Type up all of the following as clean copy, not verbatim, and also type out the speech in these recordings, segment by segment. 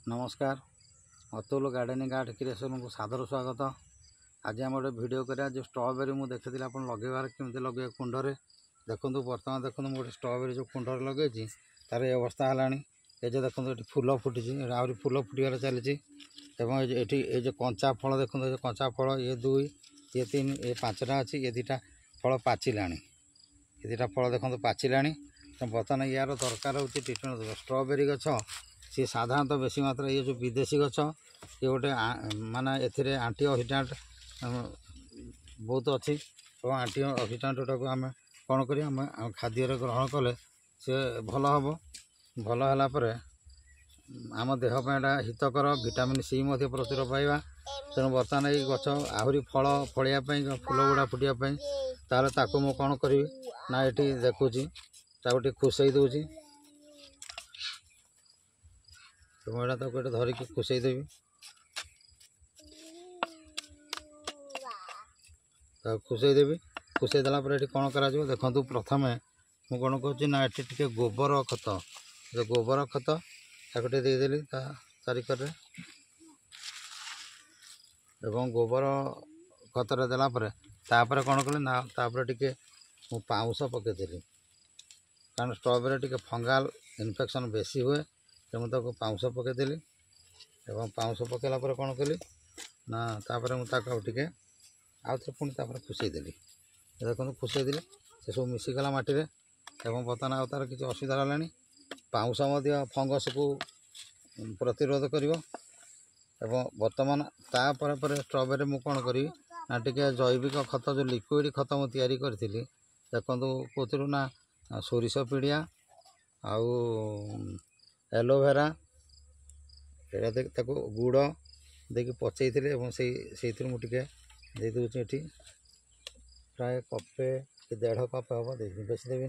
नमस्कार Atul gardening art creation को सादर स्वागत। आज आम गोटे भिड करा जो स्ट्रॉबेरी मुझे देखी आप लगेबार केमी लगे कुंडरे देखूँ बर्तमान देखो गोटे स्ट्रॉबेरी जो कुंडरे लगे तार ये अवस्था है ये जो देखो ये फूल फुटी आहरी फूल फुटार चली ये जो कंचा फल देखो ये कंचा फल ये 2 ये 3 ये 5टा अच्छी ये 2टा फल पाचिला ये 2टा फल देखो पाचिला तो बर्तमान यार दरकार हो ट्रिटमेंट स्ट्रॉबेरी गछ सी साधारणतः बेसी मात्रा ये जो विदेशी गछ ये गोटे माने एथिरे आंटी ऑक्सीडेंट बहुत अच्छी और आंटी ऑक्सीडेंट टाक आम कौन कर खाद्य ग्रहण कले सी भल हम भल है आम देहपाटा हितकर विटामिन सी प्रचुर पाइबा तेणु बर्तमान ये गछ आहरी फल फलिया फूल गुड़ा फुटापी ताले ताकू मु कौन करी ना ये देखुची ताकू खुसई दूची तो मुझे ताको धरिकी खुसई देवी खुसई देवी खुसई देला ये कौन करा देखो प्रथम मु कौन कहूँ ना ये टे गोबर खत जो गोबर खत ताको देदेली तारिकर एवं गोबर खतर देलापर कौन कली ना टे मु पाउंस पकईदेली कारण स्ट्रॉबेरी टे फंगाल इन्फेक्शन बेसी हुए तो मुझे पाउंस पकईदेली एवं पाउंस पकईला कौन कली ना तापर मुझे आउ थे पुणी खुसईदेली देखो खुसईदेली से सब मिसीगला मटी एवं बर्तमान आउ तार किसी असुविधा है पाउंस फंगस को प्रतिरोध कर बर्तमान तापर स्ट्रॉबेरी मु कौन करी ना टे जैविक खत जो लिक्विड खत मुझे या करी देखो कौन ना सोरिष पिड़िया आउ एलोवेरा गुड़ देखिए पचई थे से मुझे दे दूसरी ये प्राय कपे कि 1.5 कप हम बेस देवी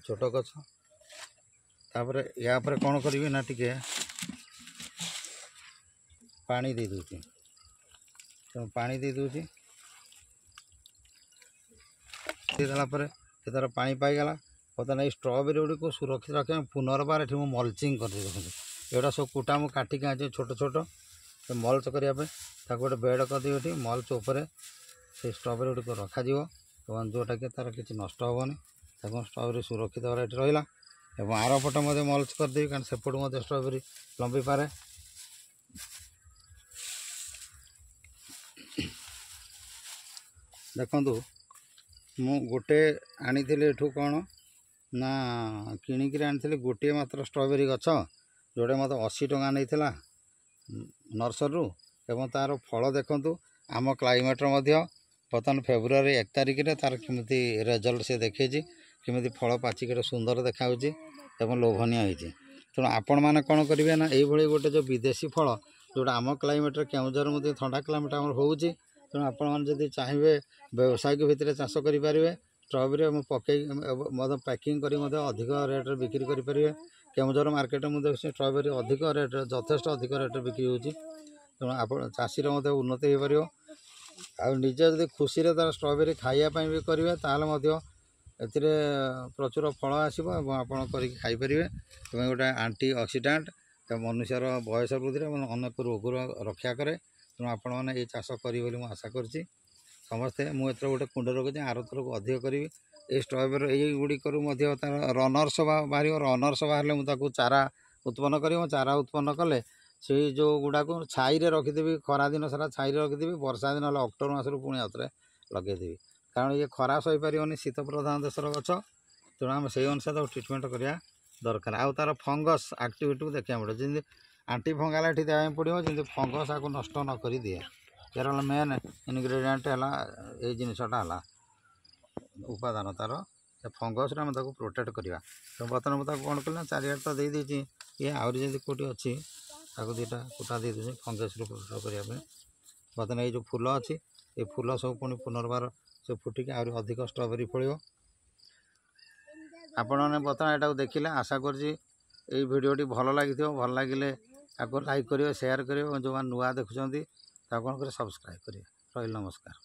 छोट गछ तापर या कौन करी ना टे पानी दे दूची तो पानी दे दूची तार पानी पाईगला बर्तमान ये स्ट्रॉबेरी गुड़ी को सुरक्षित रखा पुनर्बार ये मल्चिंग कर देखते एटा सब कुटा मुझे काटिक आज छोट छोट तो मल्च करने गोटे बेड कर मल्च उपर से स्ट्रॉबेरी गुड़ी को रखा एवं जोटा कि तार किसी नष्ट हेनी स्ट्रॉबेरी सुरक्षित भाव ये रहा और आर पट मल्च करदेवी कारण सेपट स्ट्रॉबेरी लंबी पारे देखु मु गोटे आनी कौन ना किणिक आनी गोटे मात्र स्ट्रॉबेरी गछ जोड़े मत 80 टंका नहीं नर्सरी एवं तार फल देखु आम क्लाइमेट बर्तमान फेब्रुआरी 1 तारिख में तार केमी रिजल्ट से देखी केमी फल पाचिक सुंदर देखा लोभनीय होती तेणु आपण मैंने कौन करेंगे ना ये गोटे जो विदेशी फल जोटा आम क्लाइमेट केउझर ठंडा क्लाइमेट आम हो तेणु आपड़ी चाहिए व्यावसायिक भितर चाष करेंगे स्ट्रॉबेरी पकई पैकिंग कर अधिक रेट्रे बिक्री करेंगे केउझर मार्केट में देखिए स्ट्रॉबेरी अधिक रेट यथेष अधिक रेट बिक्री होती तेणु आप चाषीर उन्नति हो पार आजे जब खुशी तार स्ट्रॉबेरी खायापी भी करेंगे ताल प्रचुर फल आसो आप खाईपर गोटे आंटी ऑक्सीडेंट मनुष्यर बयस वृद्धि अनेक रोग रक्षा कै तेणु आपण मैंने ये चाष करेंगे मुझे आशा कर समस्ते मुझे गोटे कुंड रखी आर थरक अधिक करी ये स्ट्रॉबेरी ये गुड़िकर तार रनर्स बाहर रनर्स बाहर मुझे चारा उत्पन्न कर चारा उत्पन्न कले से जो गुड़ाक छाई रखीदेवी खरा दिन सारा छाई रखीदेवी वर्षा दिन अक्टोबर मसरू पुणी आउे लगेदेवी कारण ये खरा सही पारे शीत प्रधान देशर गछ तेणु आम से अनुसार ट्रिटमेंट करा दरकार आउ तार फंगस एक्टिविटी को देखा पड़े जमी आंटी फंगाल ये देवाई पड़ो जमी फंगस आपको नष्ट न कर दिए यार मेन इनग्रेडिएंट है ये जिनसटा है उपादान तार फंगस आम प्रोटेक्ट करवा तो बर्तमान मुझे कौन कल चारियार तो देदी ये आहरी जमी कौटी अच्छी ताको 2टा कुटा दे दूसरी फंगस प्रोटेक्ट करने बर्तमान ये जो फूल अच्छी ये फूल सब पुणी पुनर्बार से फुटिक आहरी अधिक स्ट्रॉबेरी फल आपण मैंने बर्तमान यहाँ देखिले आशा कर भिडियोटी भल लगी भल लगे आपको लाइक करेंगे शेयर करेंगे जो नुआ देखुं कौन कर सब्सक्राइब करेंगे रही नमस्कार।